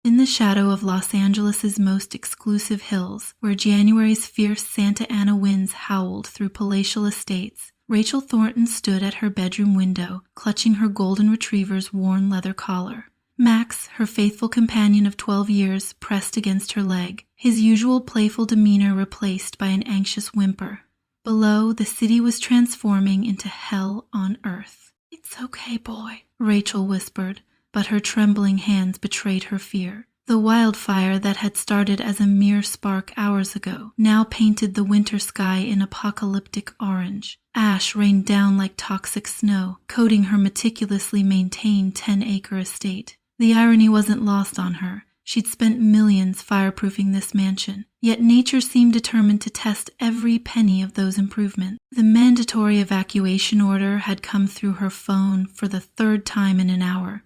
In the shadow of Los Angeles' most exclusive hills, where January's fierce Santa Ana winds howled through palatial estates, Rachel Thornton stood at her bedroom window, clutching her golden retriever's worn leather collar. Max, her faithful companion of 12 years, pressed against her leg, his usual playful demeanor replaced by an anxious whimper. Below, the city was transforming into hell on earth. "It's okay, boy," Rachel whispered, but her trembling hands betrayed her fear. The wildfire that had started as a mere spark hours ago now painted the winter sky in apocalyptic orange. Ash rained down like toxic snow, coating her meticulously maintained 10-acre estate. The irony wasn't lost on her. She'd spent millions fireproofing this mansion, yet nature seemed determined to test every penny of those improvements. The mandatory evacuation order had come through her phone for the 3rd time in an hour.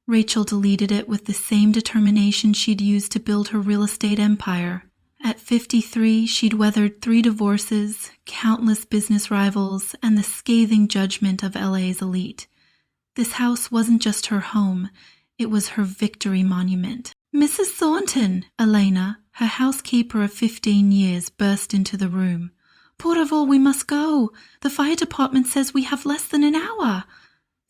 Rachel deleted it with the same determination she'd used to build her real estate empire. At 53, she'd weathered 3 divorces, countless business rivals, and the scathing judgment of LA's elite. This house wasn't just her home, it was her victory monument. "Mrs. Thornton!" Elena, her housekeeper of 15 years, burst into the room. "Por favor, we must go. The fire department says we have less than an hour."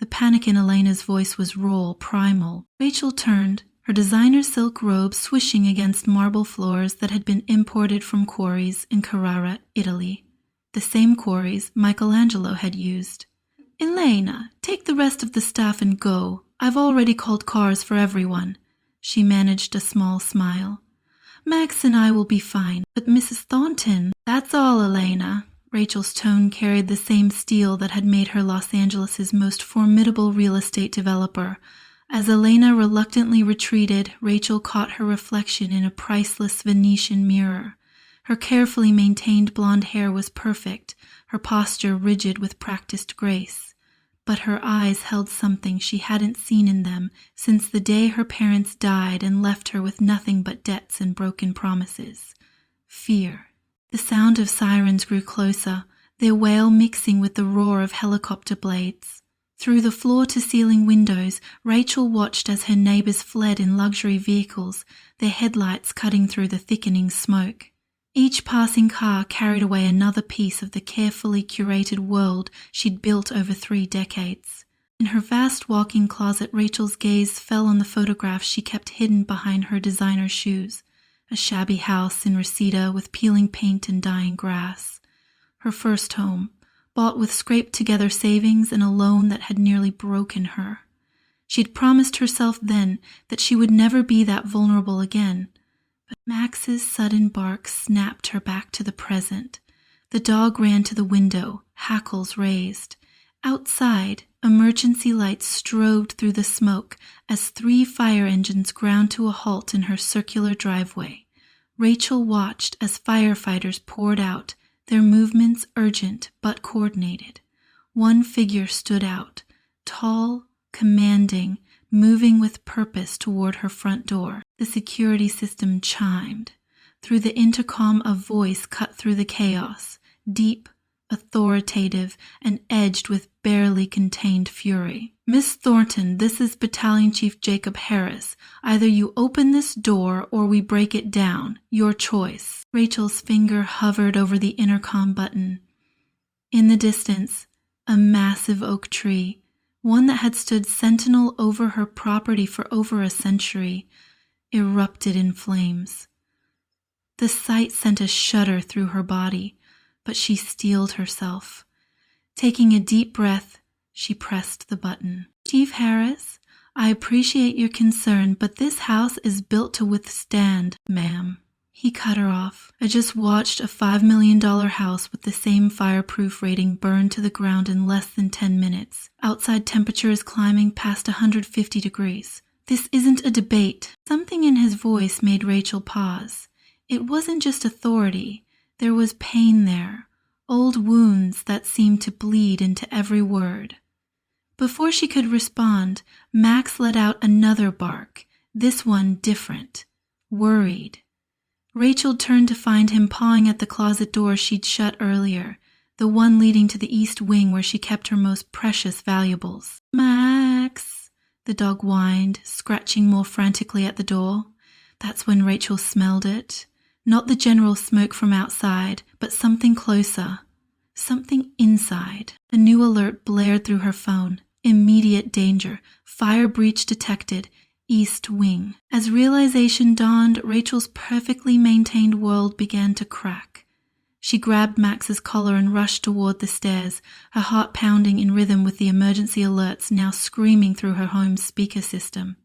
The panic in Elena's voice was raw, primal. Rachel turned, her designer silk robe swishing against marble floors that had been imported from quarries in Carrara, Italy. The same quarries Michelangelo had used. "Elena, take the rest of the staff and go. I've already called cars for everyone." She managed a small smile. "Max and I will be fine, but Mrs. Thornton—" "That's all, Elena." Rachel's tone carried the same steel that had made her Los Angeles' most formidable real estate developer. As Elena reluctantly retreated, Rachel caught her reflection in a priceless Venetian mirror. Her carefully maintained blonde hair was perfect, her posture rigid with practiced grace. But her eyes held something she hadn't seen in them since the day her parents died and left her with nothing but debts and broken promises. Fear. The sound of sirens grew closer, their wail mixing with the roar of helicopter blades. Through the floor-to-ceiling windows, Rachel watched as her neighbors fled in luxury vehicles, their headlights cutting through the thickening smoke. Each passing car carried away another piece of the carefully curated world she'd built over 3 decades. In her vast walk-in closet, Rachel's gaze fell on the photographs she kept hidden behind her designer shoes. A shabby house in Reseda with peeling paint and dying grass. Her first home, bought with scraped-together savings and a loan that had nearly broken her. She'd promised herself then that she would never be that vulnerable again. But Max's sudden bark snapped her back to the present. The dog ran to the window, hackles raised. Outside, emergency lights strobed through the smoke as 3 fire engines ground to a halt in her circular driveway. Rachel watched as firefighters poured out, their movements urgent but coordinated. One figure stood out, tall, commanding, moving with purpose toward her front door. The security system chimed. Through the intercom, a voice cut through the chaos, deep, authoritative, and edged with barely contained fury. "Miss Thornton, this is Battalion Chief Jacob Harris. Either you open this door or we break it down. Your choice." Rachel's finger hovered over the intercom button. In the distance, a massive oak tree, one that had stood sentinel over her property for over a century, erupted in flames. The sight sent a shudder through her body, but she steeled herself. Taking a deep breath, she pressed the button. "Chief Harris, I appreciate your concern, but this house is built to withstand, ma'am." He cut her off. "I just watched a $5 million house with the same fireproof rating burn to the ground in less than 10 minutes. Outside temperature is climbing past 150 degrees. This isn't a debate." Something in his voice made Rachel pause. It wasn't just authority. There was pain there, old wounds that seemed to bleed into every word. Before she could respond, Max let out another bark, this one different, worried. Rachel turned to find him pawing at the closet door she'd shut earlier, the one leading to the east wing where she kept her most precious valuables. "Max!" The dog whined, scratching more frantically at the door. That's when Rachel smelled it. Not the general smoke from outside, but something closer. Something inside. A new alert blared through her phone. Immediate danger. Fire breach detected. East wing. As realization dawned, Rachel's perfectly maintained world began to crack. She grabbed Max's collar and rushed toward the stairs, her heart pounding in rhythm with the emergency alerts now screaming through her home's speaker system.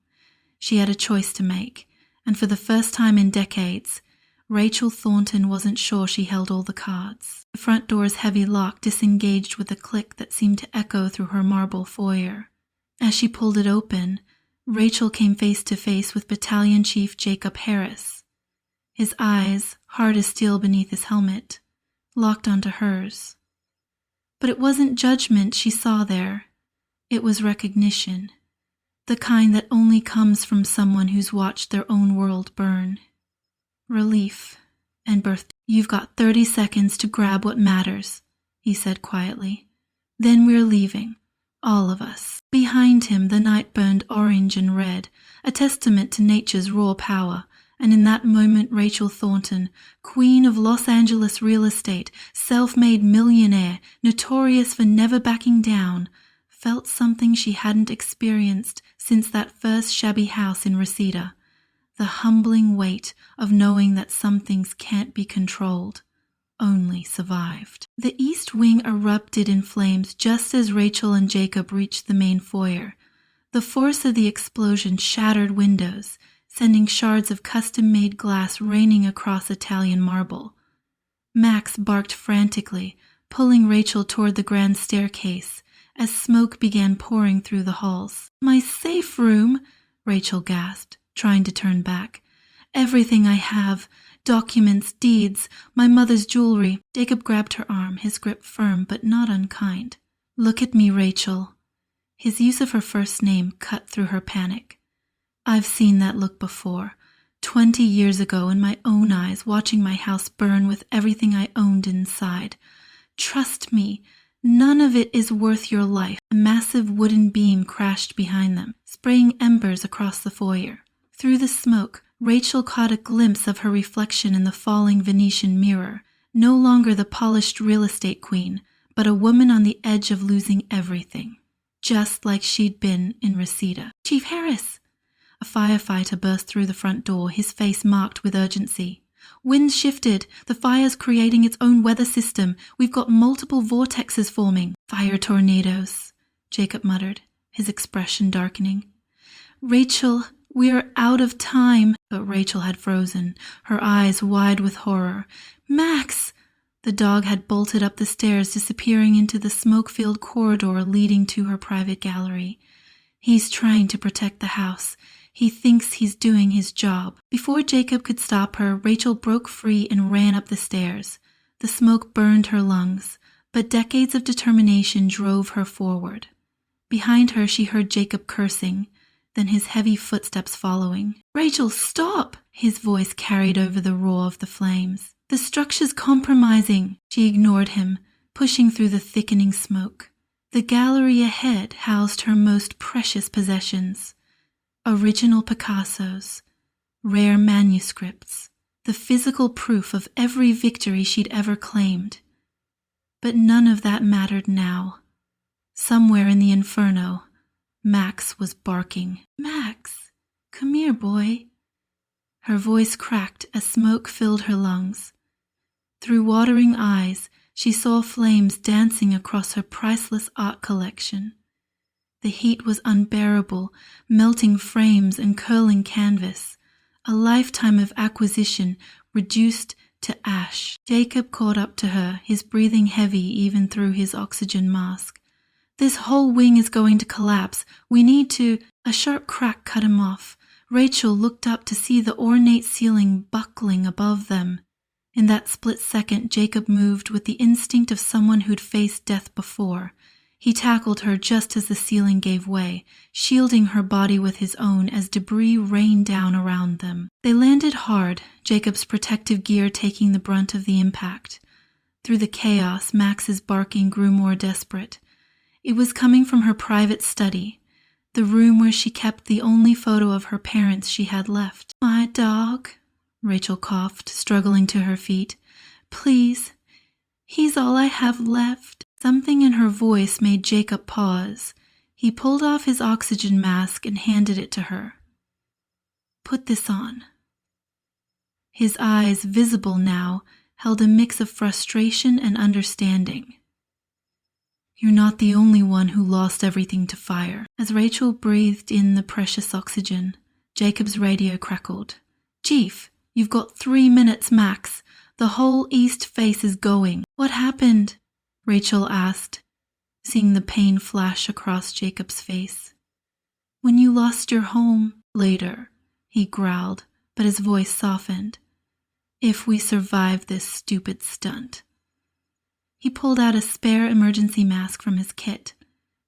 She had a choice to make, and for the first time in decades, Rachel Thornton wasn't sure she held all the cards. The front door's heavy lock disengaged with a click that seemed to echo through her marble foyer. As she pulled it open, Rachel came face to face with Battalion Chief Jacob Harris. His eyes, hard as steel beneath his helmet, locked onto hers. But it wasn't judgment she saw there. It was recognition, the kind that only comes from someone who's watched their own world burn. Relief and birth. You've got 30 seconds to grab what matters, he said quietly. Then we're leaving, all of us. Behind him, the night burned orange and red, a testament to nature's raw power. And in that moment, Rachel Thornton, queen of Los Angeles real estate, self-made millionaire, notorious for never backing down, felt something she hadn't experienced since that first shabby house in Reseda. The humbling weight of knowing that some things can't be controlled, only survived. The east wing erupted in flames just as Rachel and Jacob reached the main foyer. The force of the explosion shattered windows, sending shards of custom-made glass raining across Italian marble. Max barked frantically, pulling Rachel toward the grand staircase as smoke began pouring through the halls. "My safe room," Rachel gasped, trying to turn back. "Everything I have, documents, deeds, my mother's jewelry." Jacob grabbed her arm, his grip firm but not unkind. "Look at me, Rachel." His use of her first name cut through her panic. "I've seen that look before, 20 years ago in my own eyes, watching my house burn with everything I owned inside. Trust me, none of it is worth your life." A massive wooden beam crashed behind them, spraying embers across the foyer. Through the smoke, Rachel caught a glimpse of her reflection in the falling Venetian mirror, no longer the polished real estate queen, but a woman on the edge of losing everything, just like she'd been in Reseda. "Chief Harris!" A firefighter burst through the front door, his face marked with urgency. "Winds shifted. The fire's creating its own weather system. We've got multiple vortexes forming." "Fire tornadoes," Jacob muttered, his expression darkening. "Rachel, we're out of time." But Rachel had frozen, her eyes wide with horror. "Max!" The dog had bolted up the stairs, disappearing into the smoke-filled corridor leading to her private gallery. "He's trying to protect the house. He thinks he's doing his job." Before Jacob could stop her, Rachel broke free and ran up the stairs. The smoke burned her lungs, but decades of determination drove her forward. Behind her, she heard Jacob cursing, then his heavy footsteps following. "Rachel, stop!" His voice carried over the roar of the flames. "The structure's compromising." She ignored him, pushing through the thickening smoke. The gallery ahead housed her most precious possessions. Original Picassos, rare manuscripts, the physical proof of every victory she'd ever claimed. But none of that mattered now. Somewhere in the inferno, Max was barking. "Max, come here, boy." Her voice cracked as smoke filled her lungs. Through watering eyes, she saw flames dancing across her priceless art collection. The heat was unbearable, melting frames and curling canvas. A lifetime of acquisition reduced to ash. Jacob caught up to her, his breathing heavy even through his oxygen mask. "This whole wing is going to collapse. We need to—" A sharp crack cut him off. Rachel looked up to see the ornate ceiling buckling above them. In that split second, Jacob moved with the instinct of someone who'd faced death before. He tackled her just as the ceiling gave way, shielding her body with his own as debris rained down around them. They landed hard, Jacob's protective gear taking the brunt of the impact. Through the chaos, Max's barking grew more desperate. It was coming from her private study, the room where she kept the only photo of her parents she had left. "My dog," Rachel coughed, struggling to her feet. "Please, he's all I have left." Something in her voice made Jacob pause. He pulled off his oxygen mask and handed it to her. "Put this on." His eyes, visible now, held a mix of frustration and understanding. "You're not the only one who lost everything to fire." As Rachel breathed in the precious oxygen, Jacob's radio crackled. "Chief, you've got 3 minutes max. The whole east face is going." "What happened?" Rachel asked, seeing the pain flash across Jacob's face. "When you lost your home." "Later," he growled, but his voice softened. "If we survive this stupid stunt." He pulled out a spare emergency mask from his kit.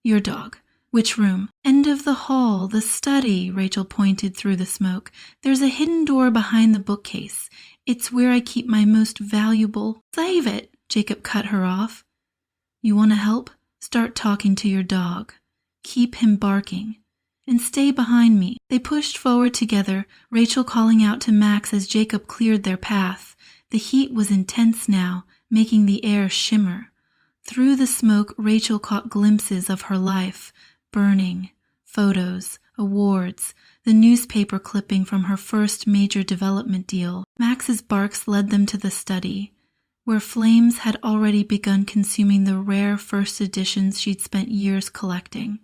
"Your dog. Which room?" "End of the hall, the study," Rachel pointed through the smoke. "There's a hidden door behind the bookcase. It's where I keep my most valuable—" "Save it," Jacob cut her off. "You want to help? Start talking to your dog. Keep him barking. And stay behind me." They pushed forward together, Rachel calling out to Max as Jacob cleared their path. The heat was intense now, making the air shimmer. Through the smoke, Rachel caught glimpses of her life, burning, photos, awards, the newspaper clipping from her first major development deal. Max's barks led them to the study, where flames had already begun consuming the rare first editions she'd spent years collecting.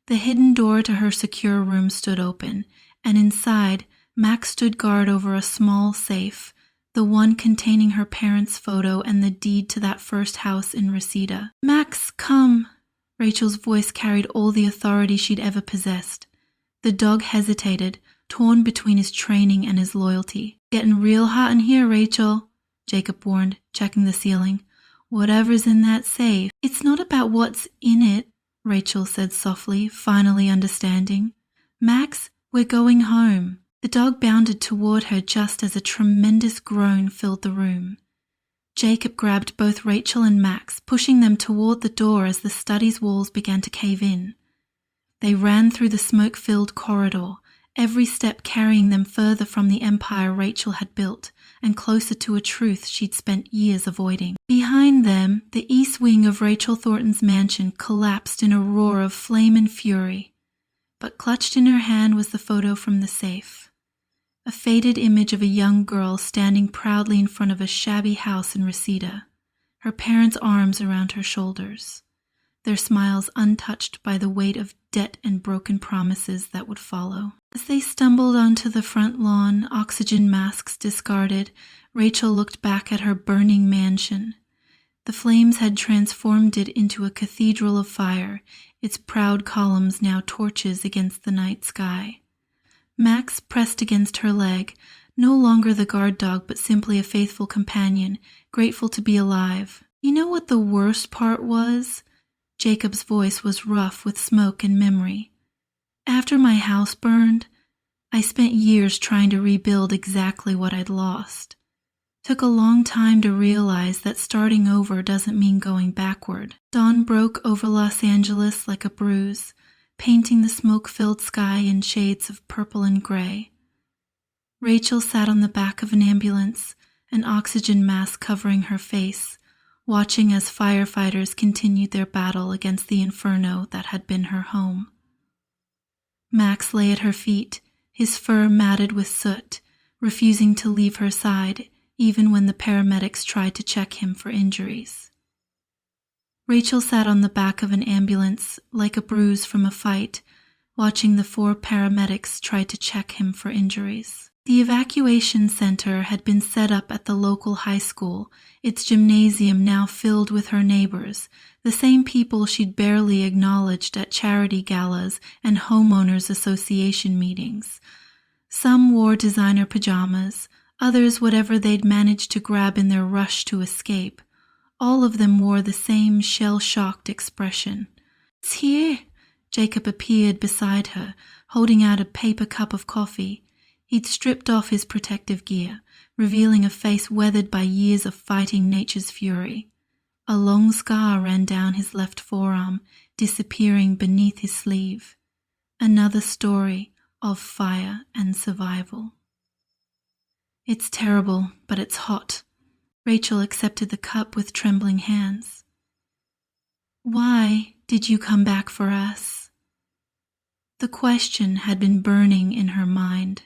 The hidden door to her secure room stood open, and inside, Max stood guard over a small safe, the one containing her parents' photo and the deed to that first house in Reseda. "Max, come!" Rachel's voice carried all the authority she'd ever possessed. The dog hesitated, torn between his training and his loyalty. "Getting real hot in here, Rachel," Jacob warned, checking the ceiling. "Whatever's in that safe." "It's not about what's in it," Rachel said softly, finally understanding. "Max, we're going home." The dog bounded toward her just as a tremendous groan filled the room. Jacob grabbed both Rachel and Max, pushing them toward the door as the study's walls began to cave in. They ran through the smoke-filled corridor, every step carrying them further from the empire Rachel had built and closer to a truth she'd spent years avoiding. Behind them, the east wing of Rachel Thornton's mansion collapsed in a roar of flame and fury, but clutched in her hand was the photo from the safe. A faded image of a young girl standing proudly in front of a shabby house in Reseda, her parents' arms around her shoulders, their smiles untouched by the weight of debt and broken promises that would follow. As they stumbled onto the front lawn, oxygen masks discarded, Rachel looked back at her burning mansion. The flames had transformed it into a cathedral of fire, its proud columns now torches against the night sky. Max pressed against her leg, no longer the guard dog but simply a faithful companion, grateful to be alive. "You know what the worst part was?" Jacob's voice was rough with smoke and memory. "After my house burned, I spent years trying to rebuild exactly what I'd lost. Took a long time to realize that starting over doesn't mean going backward." Dawn broke over Los Angeles like a bruise, painting the smoke-filled sky in shades of purple and gray. Rachel sat on the back of an ambulance, an oxygen mask covering her face, watching as firefighters continued their battle against the inferno that had been her home. Max lay at her feet, his fur matted with soot, refusing to leave her side even when the paramedics tried to check him for injuries. Rachel sat on the back of an ambulance, like a bruise from a fight, watching the 4 paramedics try to check him for injuries. The evacuation center had been set up at the local high school, its gymnasium now filled with her neighbors, the same people she'd barely acknowledged at charity galas and homeowners association meetings. Some wore designer pajamas, others whatever they'd managed to grab in their rush to escape. All of them wore the same shell-shocked expression. "It's here!" Jacob appeared beside her, holding out a paper cup of coffee. He'd stripped off his protective gear, revealing a face weathered by years of fighting nature's fury. A long scar ran down his left forearm, disappearing beneath his sleeve. Another story of fire and survival. It's terrible, but it's hot. Rachel accepted the cup with trembling hands. Why did you come back for us? The question had been burning in her mind,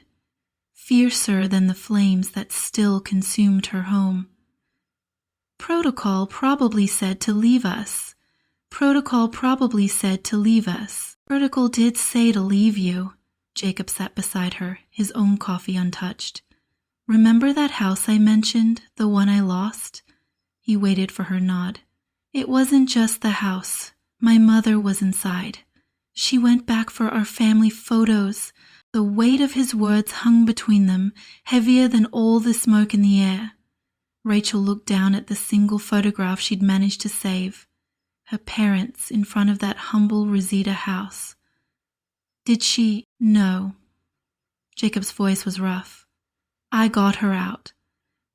fiercer than the flames that still consumed her home. Protocol probably said to leave us. Protocol did say to leave you. Jacob sat beside her, his own coffee untouched. Remember that house I mentioned, the one I lost? He waited for her nod. It wasn't just the house. My mother was inside. She went back for our family photos. The weight of his words hung between them, heavier than all the smoke in the air. Rachel looked down at the single photograph she'd managed to save. Her parents in front of that humble Reseda house. Did she? No. Jacob's voice was rough. I got her out.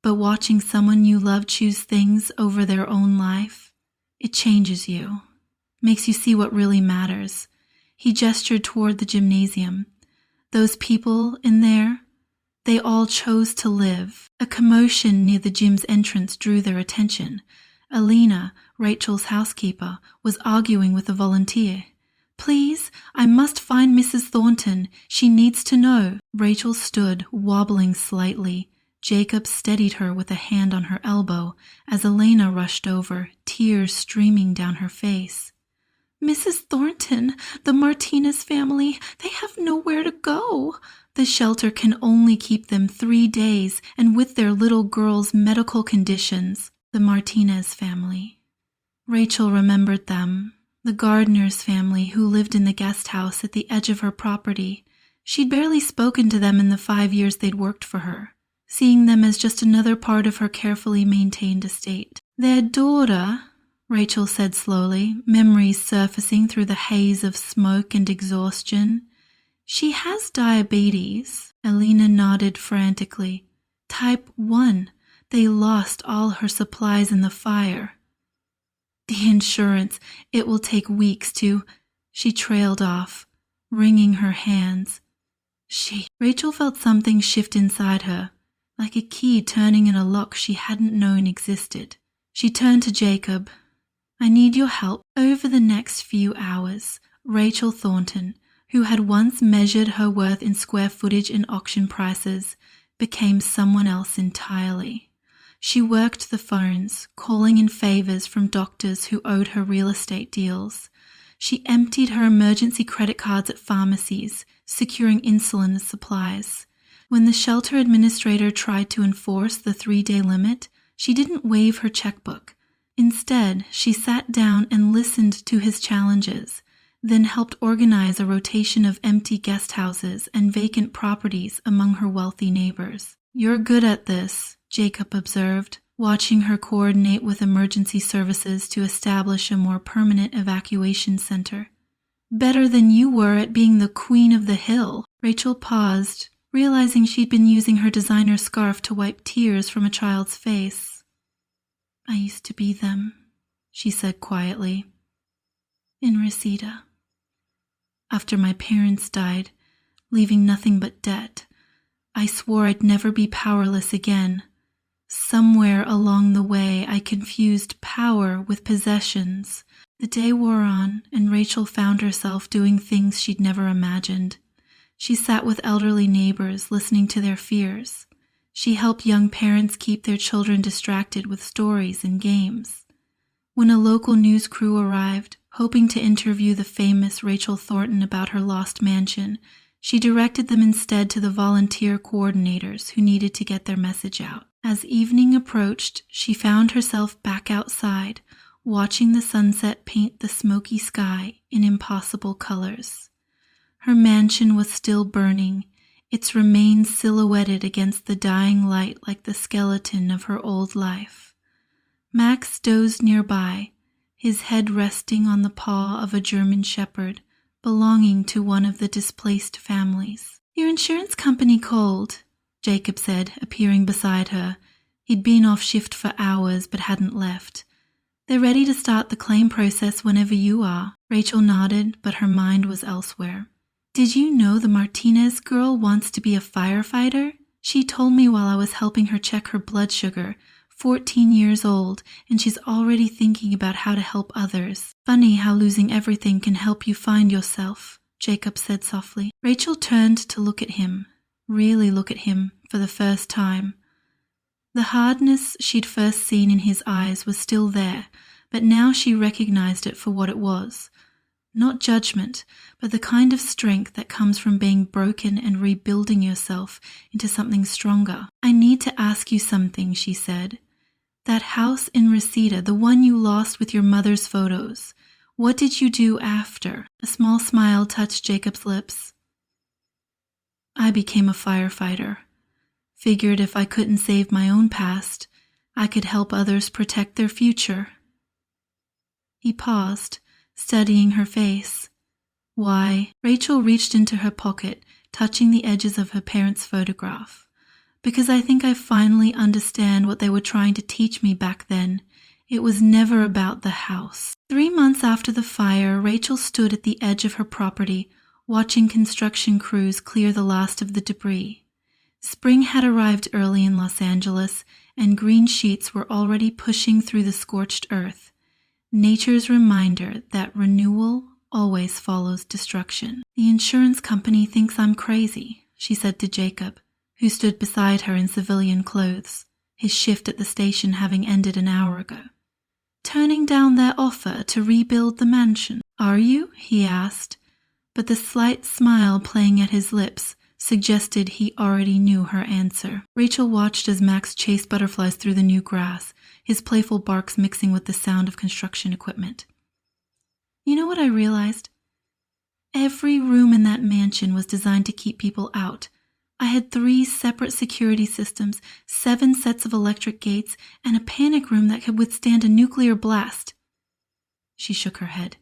But watching someone you love choose things over their own life, it changes you. Makes you see what really matters. He gestured toward the gymnasium. Those people in there, they all chose to live. A commotion near the gym's entrance drew their attention. Alina, Rachel's housekeeper, was arguing with a volunteer. Please, I must find Mrs. Thornton. She needs to know. Rachel stood, wobbling slightly. Jacob steadied her with a hand on her elbow as Elena rushed over, tears streaming down her face. Mrs. Thornton, the Martinez family, they have nowhere to go. The shelter can only keep them 3 days, and with their little girl's medical conditions, the Martinez family. Rachel remembered them, the Gardner's family who lived in the guest house at the edge of her property. She'd barely spoken to them in the 5 years they'd worked for her, seeing them as just another part of her carefully maintained estate. Their daughter, Rachel said slowly, memories surfacing through the haze of smoke and exhaustion. She has diabetes. Alina nodded frantically. Type 1. They lost all her supplies in the fire. The insurance, it will take weeks to... She trailed off, wringing her hands. Rachel felt something shift inside her, like a key turning in a lock she hadn't known existed. She turned to Jacob. I need your help. Over the next few hours, Rachel Thornton, who had once measured her worth in square footage and auction prices, became someone else entirely. She worked the phones, calling in favors from doctors who owed her real estate deals. She emptied her emergency credit cards at pharmacies, securing insulin supplies. When the shelter administrator tried to enforce the 3-day limit, she didn't waive her checkbook. Instead, she sat down and listened to his challenges, then helped organize a rotation of empty guest houses and vacant properties among her wealthy neighbors. You're good at this, Jacob observed, watching her coordinate with emergency services to establish a more permanent evacuation center. Better than you were at being the queen of the hill. Rachel paused, realizing she'd been using her designer scarf to wipe tears from a child's face. I used to be them, she said quietly. In Reseda. After my parents died, leaving nothing but debt, I swore I'd never be powerless again. Somewhere along the way, I confused power with possessions. The day wore on, and Rachel found herself doing things she'd never imagined. She sat with elderly neighbors, listening to their fears. She helped young parents keep their children distracted with stories and games. When a local news crew arrived, hoping to interview the famous Rachel Thornton about her lost mansion, she directed them instead to the volunteer coordinators who needed to get their message out. As evening approached, she found herself back outside, watching the sunset paint the smoky sky in impossible colors. Her mansion was still burning, its remains silhouetted against the dying light like the skeleton of her old life. Max dozed nearby, his head resting on the paw of a German shepherd belonging to one of the displaced families. Your insurance company called, Jacob said, appearing beside her. He'd been off shift for hours but hadn't left. They're ready to start the claim process whenever you are. Rachel nodded, but her mind was elsewhere. Did you know the Martinez girl wants to be a firefighter? She told me while I was helping her check her blood sugar. 14 years old, and she's already thinking about how to help others. Funny how losing everything can help you find yourself, Jacob said softly. Rachel turned to look at him, really look at him for the first time. The hardness she'd first seen in his eyes was still there, but now she recognized it for what it was. Not judgment, but the kind of strength that comes from being broken and rebuilding yourself into something stronger. I need to ask you something, she said. That house in Reseda, the one you lost with your mother's photos. What did you do after? A small smile touched Jacob's lips. I became a firefighter. Figured if I couldn't save my own past, I could help others protect their future. He paused, studying her face. Why? Rachel reached into her pocket, touching the edges of her parents' photograph. Because I think I finally understand what they were trying to teach me back then. It was never about the house. 3 months after the fire, Rachel stood at the edge of her property, watching construction crews clear the last of the debris. Spring had arrived early in Los Angeles, and green sheets were already pushing through the scorched earth. Nature's reminder that renewal always follows destruction. The insurance company thinks I'm crazy, she said to Jacob, who stood beside her in civilian clothes, his shift at the station having ended an hour ago. Turning down their offer to rebuild the mansion. Are you? He asked, but the slight smile playing at his lips suggested he already knew her answer. Rachel watched as Max chased butterflies through the new grass, his playful barks mixing with the sound of construction equipment. You know what I realized? Every room in that mansion was designed to keep people out. I had 3 separate security systems, 7 sets of electric gates, and a panic room that could withstand a nuclear blast. She shook her head.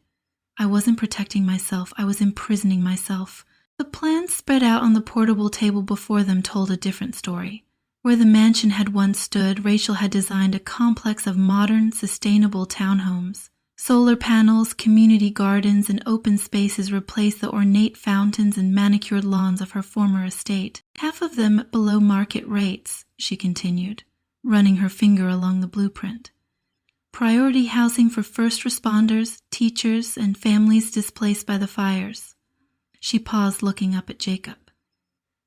I wasn't protecting myself, I was imprisoning myself. The plans spread out on the portable table before them told a different story. Where the mansion had once stood, Rachel had designed a complex of modern, sustainable townhomes. Solar panels, community gardens, and open spaces replaced the ornate fountains and manicured lawns of her former estate. Half of them below market rates, she continued, running her finger along the blueprint. Priority housing for first responders, teachers, and families displaced by the fires. She paused, looking up at Jacob.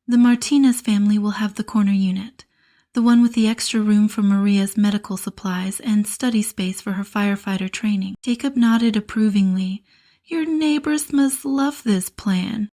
The Martinez family will have the corner unit, the one with the extra room for Maria's medical supplies and study space for her firefighter training. Jacob nodded approvingly. Your neighbors must love this plan.